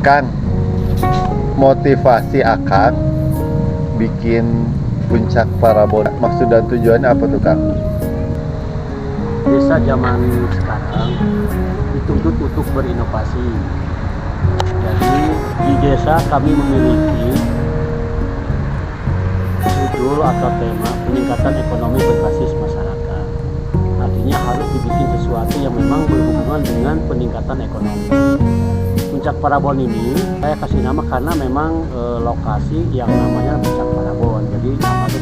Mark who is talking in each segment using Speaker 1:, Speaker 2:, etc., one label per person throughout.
Speaker 1: Kang, motivasi Akang bikin Puncak Parabon, maksud dan tujuannya apa tuh Kang?
Speaker 2: Desa zaman sekarang dituntut untuk berinovasi. Jadi di desa kami memiliki judul atau tema peningkatan ekonomi berbasis masyarakat. Artinya harus dibikin sesuatu yang memang berhubungan dengan peningkatan ekonomi. Puncak Parabon ini saya kasih nama karena memang lokasi yang namanya Puncak Parabon. Jadi namanya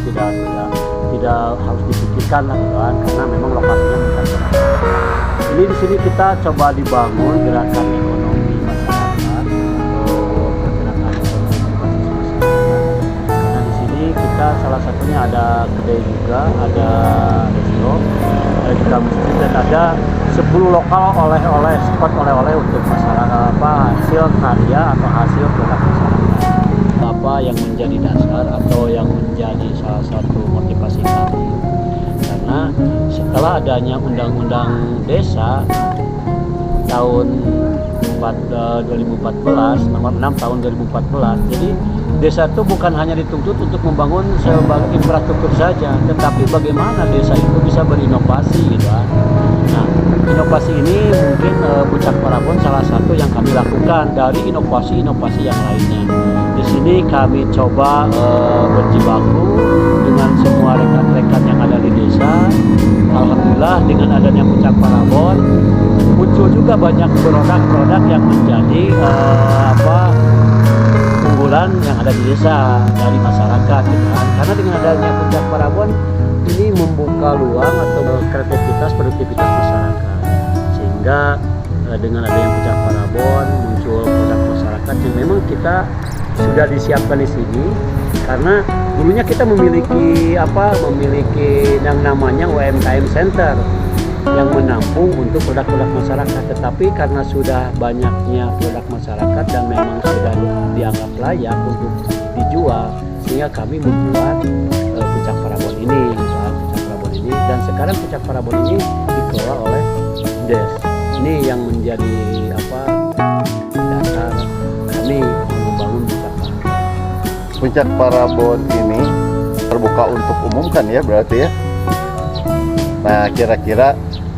Speaker 2: tidak harus dipikirkan lah gitu kan, karena memang lokasinya Puncak Parabon. Ini di sini kita coba dibangun gerakan ekonomi masyarakat atau pergerakan ekonomi berbasis masyarakat. Karena di sini kita salah satunya ada kedai juga, ada resto, ada juga masjid dan ada 10 lokal oleh-oleh, spot oleh-oleh untuk masyarakat, hasil karya atau hasil produk masyarakat. Apa yang menjadi dasar atau yang menjadi salah satu motivasi kami, karena setelah adanya undang-undang desa tahun 2014, nomor 6 tahun 2014, jadi desa itu bukan hanya dituntut untuk membangun sebagai infrastruktur saja, tetapi bagaimana desa itu bisa berinovasi gitu kan. Nah, inovasi ini mungkin Puncak Parabon salah satu yang kami lakukan dari inovasi-inovasi yang lainnya. Di sini kami coba berjibaku dengan semua rekan-rekan yang ada di desa. Alhamdulillah dengan adanya Puncak Parabon muncul juga banyak produk-produk yang menjadi unggulan yang ada di desa dari masyarakat gitu kan. Karena dengan adanya Puncak Parabon ini membuka luang atau kreativitas produktivitas masyarakat, sehingga dengan adanya Puncak Parabon muncul produk masyarakat yang memang kita sudah disiapkan di sini. Karena dulunya kita memiliki yang namanya UMKM Center yang menampung untuk produk-produk masyarakat, tetapi karena sudah banyaknya produk masyarakat dan memang sudah dianggap layak untuk dijual, sehingga kami membuat Puncak Parabon ini, dan sekarang Puncak Parabon ini dikelola oleh Des. Ini yang menjadi dasar kami membangun Puncak Parabon.
Speaker 1: Puncak Parabon ini terbuka untuk umum kan ya berarti ya? Nah, kira-kira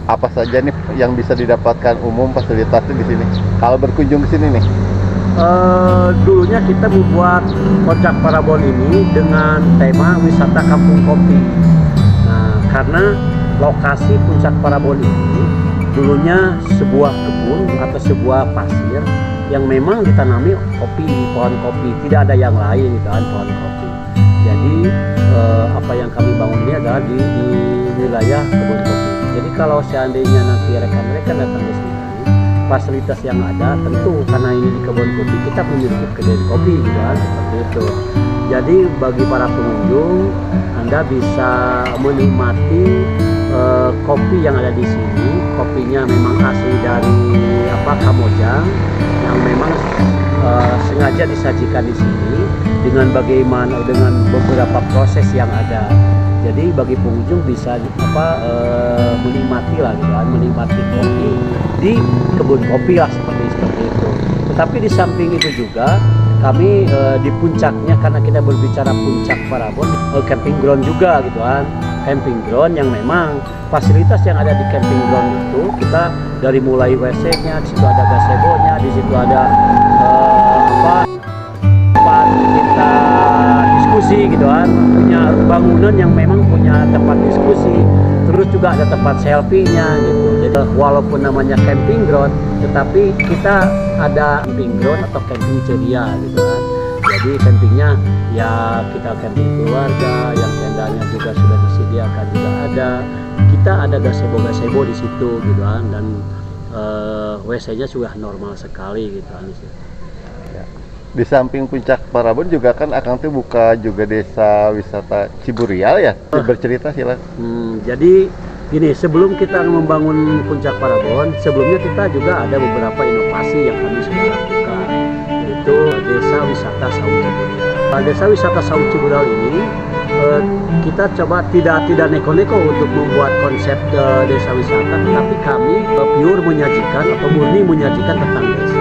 Speaker 1: apa saja nih yang bisa didapatkan umum fasilitasnya di sini kalau berkunjung ke sini nih?
Speaker 2: Dulunya kita membuat Puncak Parabon ini dengan tema wisata kampung kopi. Nah, karena lokasi Puncak Parabon ini dulunya sebuah kebun atau sebuah pasir yang memang ditanami kopi, pohon kopi, tidak ada yang lain gitu kan, pohon kopi. Jadi apa yang kami bangun ini adalah di wilayah kebun kopi. Jadi kalau seandainya nanti rekan-rekan datang ke sini, fasilitas yang ada tentu karena ini di kebun kopi kita memiliki kedai kopi gitu kan, seperti itu. Jadi bagi para pengunjung, Anda bisa menikmati kopi yang ada di sini. Kopinya memang asli dari Kamojang yang memang sengaja disajikan di sini dengan beberapa proses yang ada. Jadi bagi pengunjung bisa menikmati lah gitu kan, menikmati kopi di kebun kopi lah seperti itu. Tetapi di samping itu juga kami di puncaknya, karena kita berbicara Puncak Parabon, camping ground juga gitu kan. Camping ground yang memang fasilitas yang ada di camping ground itu kita dari mulai WC-nya, di situ ada gazebo-nya, di situ ada tempat kita diskusi gitu kan, punya bangunan yang memang punya tempat diskusi, terus juga ada tempat selfie-nya gitu. Jadi walaupun namanya camping ground, tetapi kita ada camping ground atau camping ceria gitu kan. Jadi campingnya ya kita camping keluarga, yang tendanya juga sudah disediakan juga ada. Kita ada gazebo di situ gitu kan, dan WC-nya sudah normal sekali gitu kan.
Speaker 1: Ya. Di samping Puncak Parabon juga kan Akang tuh buka juga desa wisata Ciburial ya. Bercerita silakan.
Speaker 2: Jadi gini, sebelum kita membangun Puncak Parabon, sebelumnya kita juga ada beberapa inovasi yang kami sudah lakukan, yaitu Desa Wisata Saung Ciburial. Desa Wisata Saung Ciburial ini kita coba tidak neko-neko untuk membuat konsep desa wisata, tetapi kami pure menyajikan atau murni menyajikan tentang desa.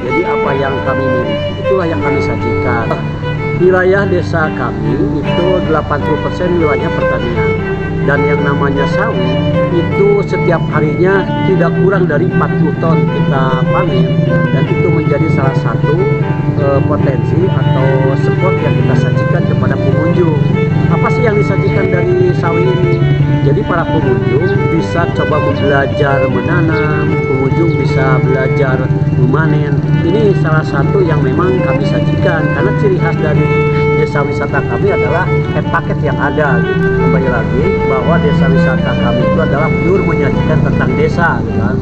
Speaker 2: Jadi apa yang kami miliki itulah yang kami sajikan. Wilayah desa kami itu 80% wilayahnya pertanian. Dan yang namanya sawi itu setiap harinya tidak kurang dari 40 ton kita panen, dan itu menjadi salah satu potensi atau spot yang kita sajikan kepada pengunjung. Apa sih yang disajikan dari sawi ini? Jadi para pengunjung bisa coba belajar menanam, pengunjung bisa belajar memanen. Ini salah satu yang memang kami sajikan, karena ciri khas dari desa wisata kami adalah paket yang ada. Kembali lagi bahwa desa wisata kami itu adalah pure menyajikan tentang desa, gitu kan.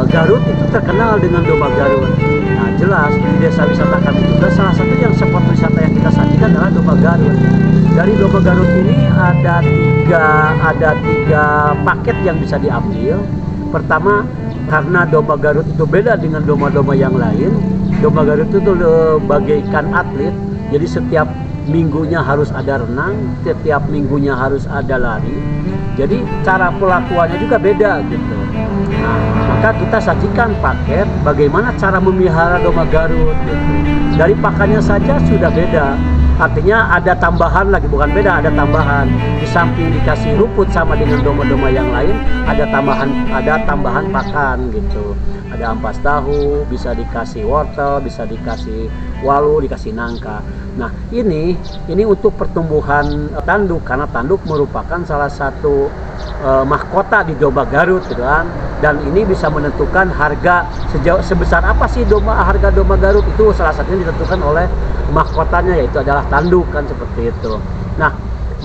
Speaker 2: Garut itu terkenal dengan domba Garut. Nah jelas di desa wisata kami juga salah satu yang spot wisata yang kita sajikan adalah domba Garut. Dari domba Garut ini ada tiga paket yang bisa diambil. Pertama, karena domba Garut itu beda dengan domba-domba yang lain. Domba Garut itu bagaikan atlet. Jadi setiap minggunya harus ada renang, setiap minggunya harus ada lari. Jadi cara pelakuannya juga beda gitu. Nah, maka kita sajikan paket bagaimana cara memelihara domba Garut gitu. Dari pakannya saja sudah beda. Artinya ada tambahan lagi, bukan beda, ada tambahan. Di samping dikasih rumput sama dengan domba-domba yang lain, ada tambahan pakan gitu. Ada ampas tahu, bisa dikasih wortel, bisa dikasih walu, dikasih nangka. Nah ini untuk pertumbuhan tanduk, karena tanduk merupakan salah satu mahkota di domba Garut gitu kan. Dan ini bisa menentukan harga sebesar apa sih harga domba Garut, itu salah satunya ditentukan oleh mahkotanya, yaitu adalah tanduk kan, seperti itu. Nah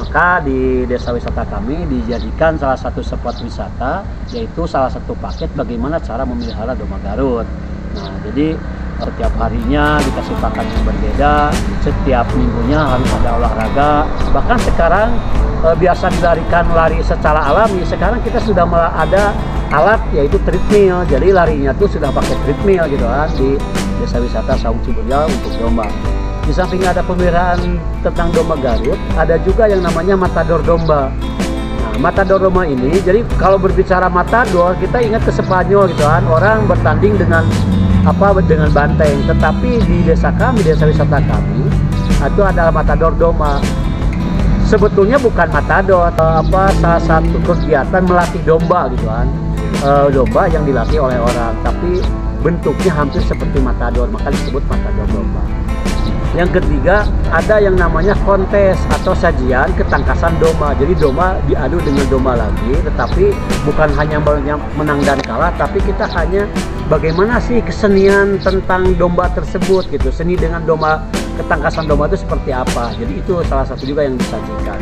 Speaker 2: maka di desa wisata kami dijadikan salah satu spot wisata, yaitu salah satu paket bagaimana cara memelihara domba Garut. Nah jadi setiap harinya dikasih pakan yang berbeda, setiap minggunya harus ada olahraga. Bahkan sekarang biasa dilarikan lari secara alami, sekarang kita sudah ada alat yaitu treadmill. Jadi larinya tuh sudah pakai treadmill gitu kan di desa wisata Saung Ciburya untuk domba. Di samping ada pemeliharaan tentang domba Garut, ada juga yang namanya matador domba. Nah, matador domba ini, jadi kalau berbicara matador, kita ingat ke Spanyol gitu kan, orang bertanding dengan banteng. Tetapi di desa kami, desa wisata kami, itu adalah matador domba. Sebetulnya bukan matador, salah satu kegiatan melatih domba gitu kan, domba yang dilatih oleh orang, tapi bentuknya hampir seperti matador, maka disebut matador domba. Yang ketiga, ada yang namanya kontes atau sajian ketangkasan domba. Jadi domba diadu dengan domba lagi, tetapi bukan hanya menang dan kalah, tapi kita hanya bagaimana sih kesenian tentang domba tersebut gitu. Seni dengan domba, ketangkasan domba itu seperti apa. Jadi itu salah satu juga yang disajikan.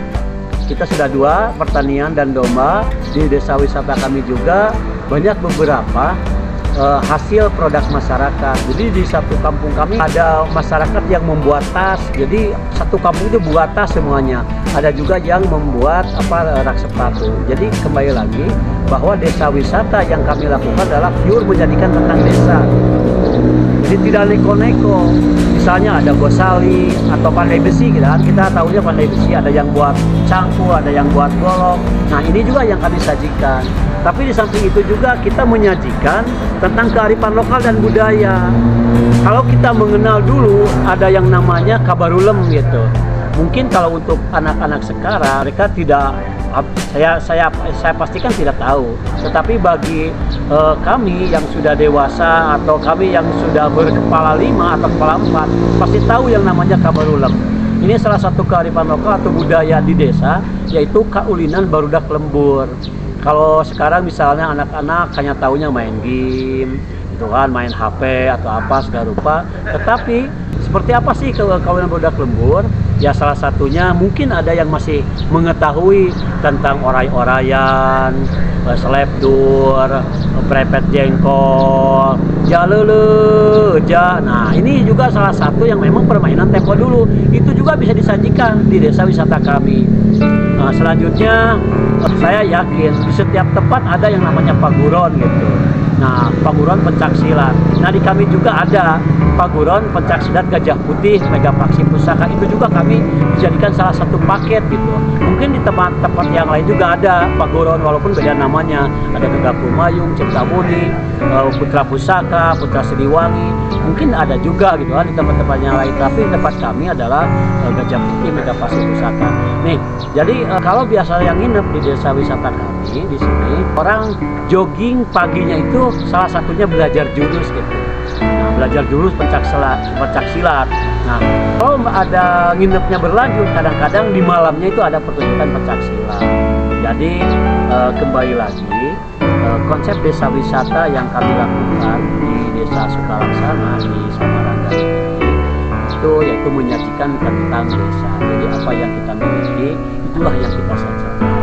Speaker 2: Kita sudah 2, pertanian dan domba. Di desa wisata kami juga banyak beberapa hasil produk masyarakat. Jadi di satu kampung kami ada masyarakat yang membuat tas. Jadi satu kampung itu buat tas semuanya. Ada juga yang membuat rak sepatu. Jadi kembali lagi bahwa desa wisata yang kami lakukan adalah pure menjadikan tentang desa. Jadi tidak neko-neko. Misalnya ada gosali atau pandai besi gitu kan. Kita tahunya pandai besi, ada yang buat cangkul, ada yang buat golok. Nah ini juga yang kami sajikan. Tapi di samping itu juga kita menyajikan tentang kearifan lokal dan budaya. Kalau kita mengenal dulu ada yang namanya kabarulem gitu. Mungkin kalau untuk anak-anak sekarang mereka tidak, saya pastikan tidak tahu. Tetapi bagi kami yang sudah dewasa atau kami yang sudah berkepala 5 atau kepala 4 pasti tahu yang namanya kabarulem. Ini salah satu kearifan lokal atau budaya di desa, yaitu kaulinan barudak lembur. Kalau sekarang misalnya anak-anak hanya tahunya main game, gitu kan, main HP atau apa segala rupa. Tetapi seperti apa sih kawinan barudak lembur? Ya salah satunya mungkin ada yang masih mengetahui tentang oray-orayan, selepdur, prepet jengkol, jalele, Nah ini juga salah satu yang memang permainan tempo dulu. Itu juga bisa disajikan di desa wisata kami. Nah, selanjutnya saya yakin di setiap tempat ada yang namanya paguron gitu. Nah, paguron pencaksilat. Nah, di kami juga ada paguron pencaksilat Gajah Putih Megapaksi Pusaka. Itu juga kami dijadikan salah satu paket gitu. Mungkin di tempat yang lain juga ada Pagoron, walaupun beda namanya. Ada Gegapul Mayung, Ciptamuni, Putra Pusaka, Putra Siliwangi, mungkin ada juga gitu kan di tempat-tempat yang lain. Tapi tempat kami adalah Gajah Putih Megapasir Pusaka. Nih, jadi kalau biasa yang nginep di desa wisata kami di sini, orang jogging paginya itu salah satunya belajar jurus gitu. Nah, belajar jurus pencak silat. Nah, kalau ada nginepnya berlanjut, kadang-kadang di malamnya itu ada pertunjukan pencak silat. Jadi kembali lagi konsep desa wisata yang kami lakukan di Desa Sukalaksana di Samaranga itu yaitu menyajikan tentang desa. Jadi apa yang kita miliki itulah yang kita sajikan.